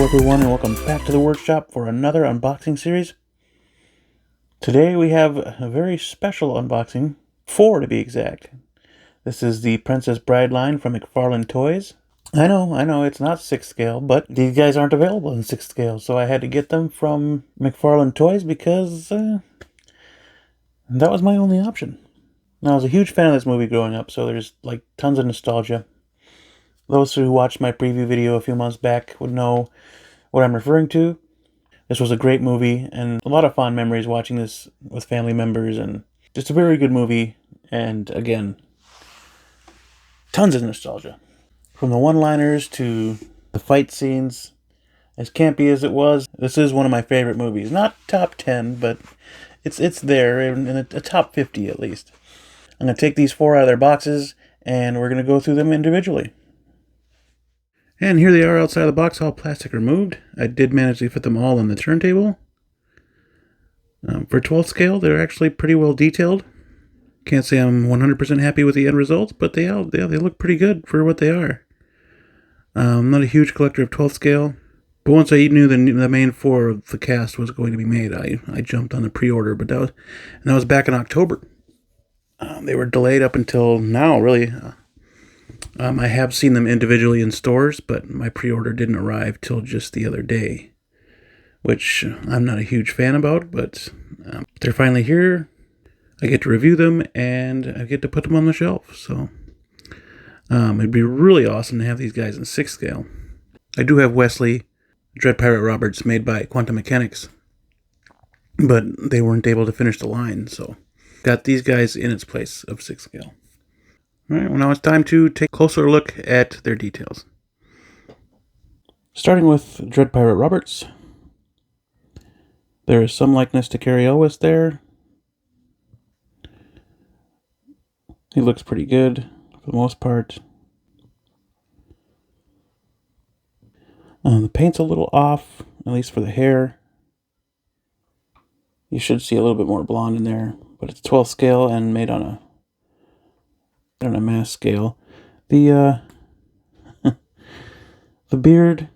everyone, and welcome back to the workshop for another unboxing series. Today we have a very special unboxing, 4 to be exact. This is the Princess Bride line from McFarlane Toys. I know, it's not 6 scale, but these guys aren't available in 6 scale, so I had to get them from McFarlane Toys because that was my only option. Now, I was a huge fan of this movie growing up, so there's like tons of nostalgia. Those who watched my preview video a few months back would know what I'm referring to. This was a great movie, and a lot of fond memories watching this with family members, and just a very good movie, and again, tons of nostalgia. From the one-liners to the fight scenes, as campy as it was, this is one of my favorite movies. Not top 10, but it's there, in a top 50 at least. I'm going to take these 4 out of their boxes, and we're going to go through them individually. And here they are outside of the box, all plastic removed. I did manage to fit them all on the turntable. For 12th scale, they're actually pretty well detailed. Can't say I'm 100% happy with the end results, but they look pretty good for what they are. I'm not a huge collector of 12th scale, but once I knew the main 4 of the cast was going to be made, I jumped on the pre-order. But that was back in October. They were delayed up until now, really. I have seen them individually in stores, but my pre-order didn't arrive till just the other day, which I'm not a huge fan about, but they're finally here. I get to review them, and I get to put them on the shelf, so it'd be really awesome to have these guys in 6 scale. I do have Wesley, Dread Pirate Roberts, made by Quantum Mechanics, but they weren't able to finish the line, so got these guys in its place of 6 scale. Alright, well now it's time to take a closer look at their details. Starting with Dread Pirate Roberts. There is some likeness to Cary Elwes there. He looks pretty good for the most part. The paint's a little off, at least for the hair. You should see a little bit more blonde in there, but it's 12th scale and made on a mass scale. The the beard,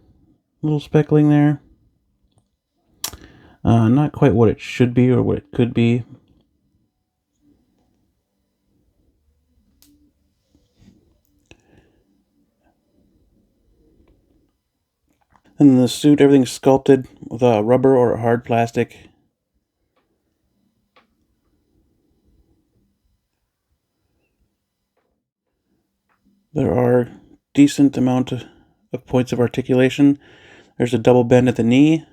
little speckling there. Not quite what it should be or what it could be. And the suit, everything's sculpted with rubber or hard plastic. There are decent amount of points of articulation. There's a double bend at the knee.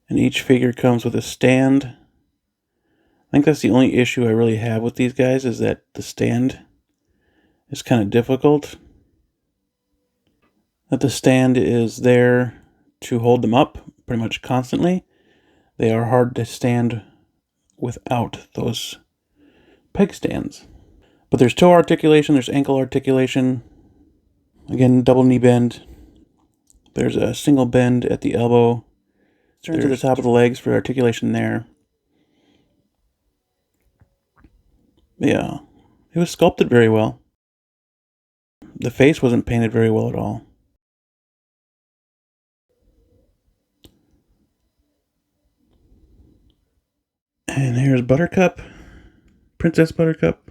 And each figure comes with a stand. I think that's the only issue I really have with these guys, is that the stand is kind of difficult. That the stand is there to hold them up pretty much constantly. They are hard to stand without those peg stands. But there's toe articulation, there's ankle articulation. Again, double knee bend. There's a single bend at the elbow. Turn to the top of the legs for articulation there. Yeah, it was sculpted very well. The face wasn't painted very well at all. And here's Buttercup, Princess Buttercup.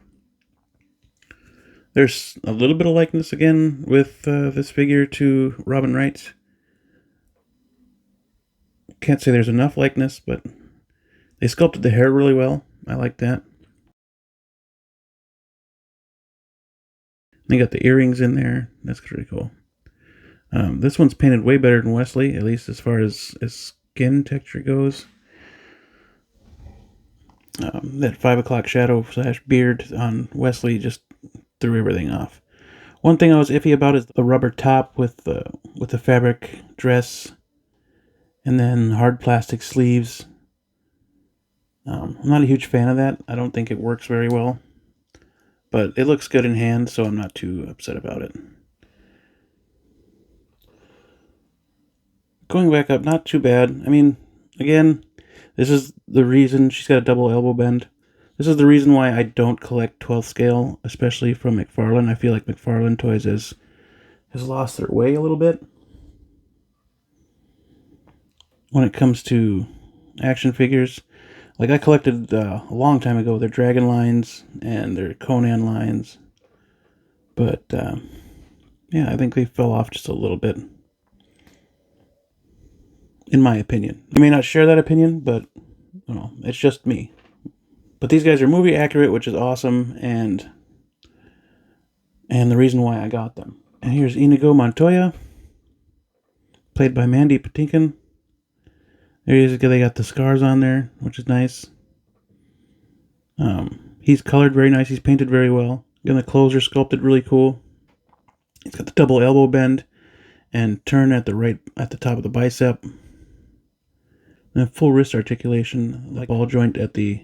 There's a little bit of likeness again with this figure to Robin Wright. Can't say there's enough likeness, but they sculpted the hair really well. I like that. They got the earrings in there. That's pretty cool. This one's painted way better than Wesley, at least as far as skin texture goes. That 5 o'clock shadow / beard on Wesley just threw everything off. One thing I was iffy about is the rubber top with the fabric dress, and then hard plastic sleeves. I'm not a huge fan of that. I don't think it works very well, but it looks good in hand, so I'm not too upset about it. Going back up, not too bad. I mean, again, this is the reason she's got a double elbow bend. This is the reason why I don't collect 12th scale, especially from McFarlane. I feel like McFarlane Toys has lost their way a little bit. when it comes to action figures. Like, I collected a long time ago their Dragon lines and their Conan lines. But, yeah, I think they fell off just a little bit. In my opinion. You may not share that opinion, but, you know, it's just me. But these guys are movie accurate, which is awesome, and the reason why I got them. And here's Inigo Montoya, played by Mandy Patinkin. There he is. They got the scars on there, which is nice. He's colored very nice. He's painted very well. Again, the clothes are sculpted really cool. He's got the double elbow bend and turn at the top of the bicep. And full wrist articulation, like ball joint at the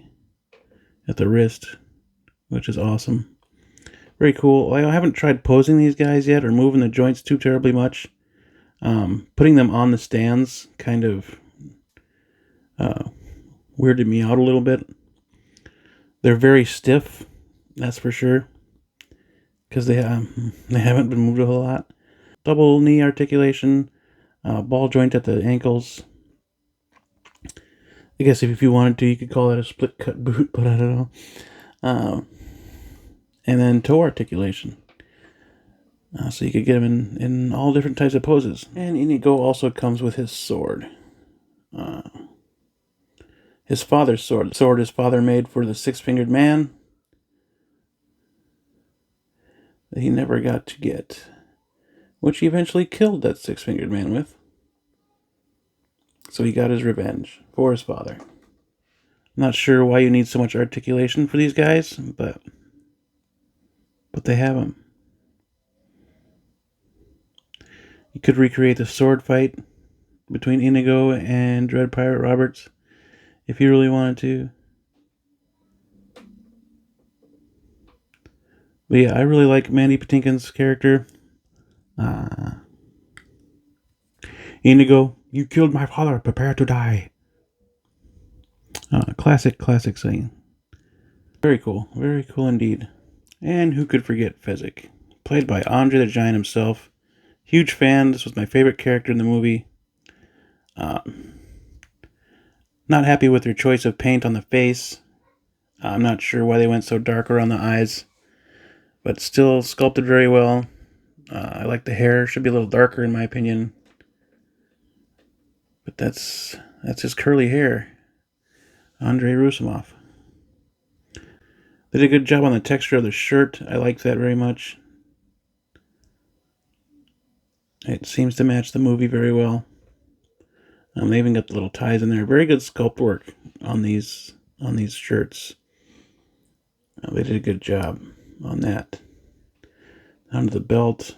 wrist, which is awesome. Very cool. I haven't tried posing these guys yet or moving the joints too terribly much. Putting them on the stands kind of weirded me out a little bit. They're very stiff, that's for sure, because they haven't been moved a whole lot. Double knee articulation, ball joint at the ankles. I guess if you wanted to, you could call it a split cut boot, but I don't know. And then toe articulation. So you could get him in all different types of poses. And Inigo also comes with his sword. His father's sword. The sword his father made for the six-fingered man that he never got to get, which he eventually killed that six-fingered man with. So he got his revenge for his father. Not sure why you need so much articulation for these guys, but they have them. You could recreate the sword fight between Inigo and Dread Pirate Roberts if you really wanted to. But yeah, I really like Mandy Patinkin's character. Inigo, you killed my father. Prepare to die. Classic saying. Very cool indeed. And who could forget Phezik, played by Andre the Giant himself. Huge fan. This was my favorite character in the movie. Not happy with their choice of paint on the face. I'm not sure why they went so dark around the eyes, but still sculpted very well. I like the hair. Should be a little darker in my opinion. But that's his curly hair. Andrei Rusumov. They did a good job on the texture of the shirt. I like that very much. It seems to match the movie very well. They even got the little ties in there. Very good sculpt work on these shirts. They did a good job on that. Down to the belt.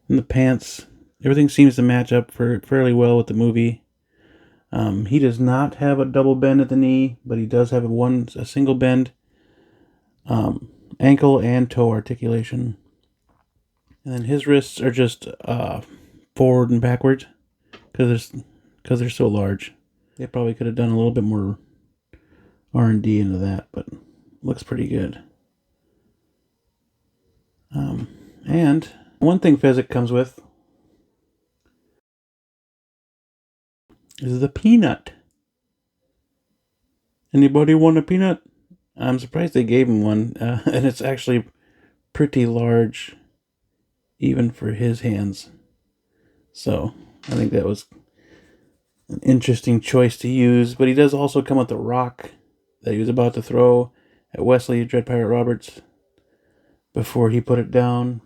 And the pants. Everything seems to match up fairly well with the movie. He does not have a double bend at the knee, but he does have a single bend. Ankle and toe articulation. And then his wrists are just forward and backwards because they're so large. They probably could have done a little bit more R&D into that, but looks pretty good. And one thing Phezik comes with is the peanut. Anybody want a peanut? I'm surprised they gave him one, and it's actually pretty large, even for his hands. So I think that was an interesting choice to use. But he does also come with a rock that he was about to throw at Wesley Dread Pirate Roberts before he put it down.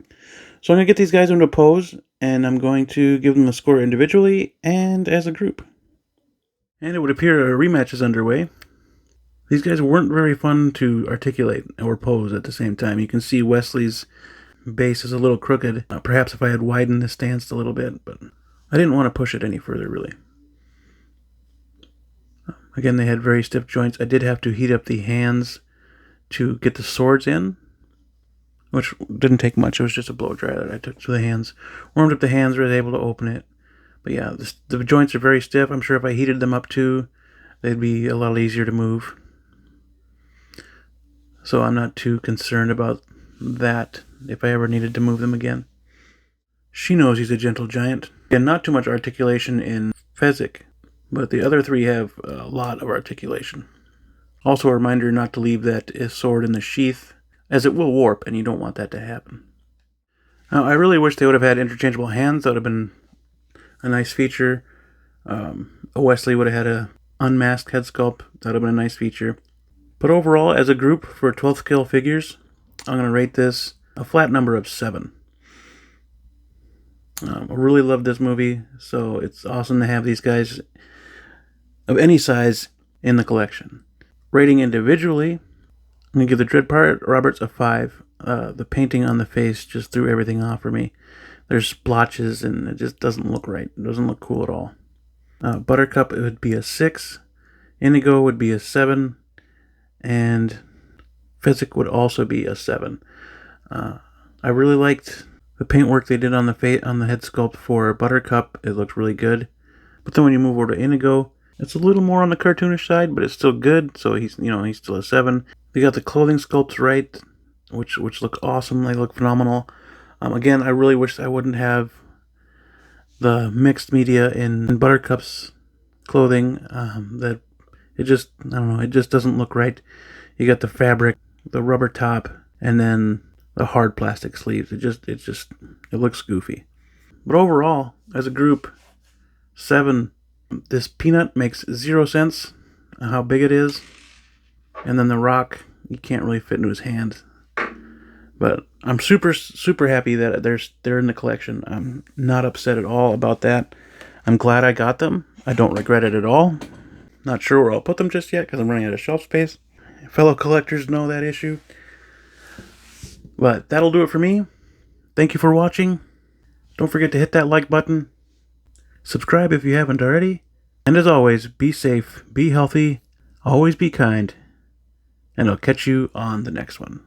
So I'm going to get these guys into a pose, and I'm going to give them a score individually and as a group. And it would appear a rematch is underway. These guys weren't very fun to articulate or pose at the same time. You can see Wesley's base is a little crooked. Perhaps if I had widened the stance a little bit, but I didn't want to push it any further, really. Again, they had very stiff joints. I did have to heat up the hands to get the swords in, which didn't take much. It was just a blow dryer that I took to the hands. Warmed up the hands, was able to open it. But yeah, the joints are very stiff. I'm sure if I heated them up too, they'd be a lot easier to move. So I'm not too concerned about that if I ever needed to move them again. She knows he's a gentle giant. And not too much articulation in Phezik, but the other three have a lot of articulation. Also a reminder not to leave that sword in the sheath, as it will warp, and you don't want that to happen. Now, I really wish they would have had interchangeable hands. That would have been a nice feature. Wesley would have had a unmasked head sculpt. That would have been a nice feature. But overall, as a group for 12th scale figures, I'm going to rate this a flat number of 7. I really love this movie, so it's awesome to have these guys of any size in the collection. Rating individually, I'm going to give the Dread Roberts a 5. The painting on the face just threw everything off for me. There's splotches and it just doesn't look right. It doesn't look cool at all. Buttercup, it would be a 6. Inigo would be a 7. And Phezik would also be a 7. I really liked the paintwork they did on the head sculpt for Buttercup. It looked really good. But then when you move over to Inigo, it's a little more on the cartoonish side, but it's still good. So he's still a 7. They got the clothing sculpts right, which look awesome. They look phenomenal. Again, I really wish I wouldn't have the mixed media in Buttercup's clothing. That it just, I don't know, it just doesn't look right. You got the fabric, the rubber top, and then the hard plastic sleeves. It looks goofy. But overall, as a group, 7. This peanut makes 0 sense on how big it is. And then the rock, you can't really fit into his hand. But I'm super, super happy that they're in the collection. I'm not upset at all about that. I'm glad I got them. I don't regret it at all. Not sure where I'll put them just yet because I'm running out of shelf space. Fellow collectors know that issue. But that'll do it for me. Thank you for watching. Don't forget to hit that like button. Subscribe if you haven't already. And as always, be safe, be healthy, always be kind. And I'll catch you on the next one.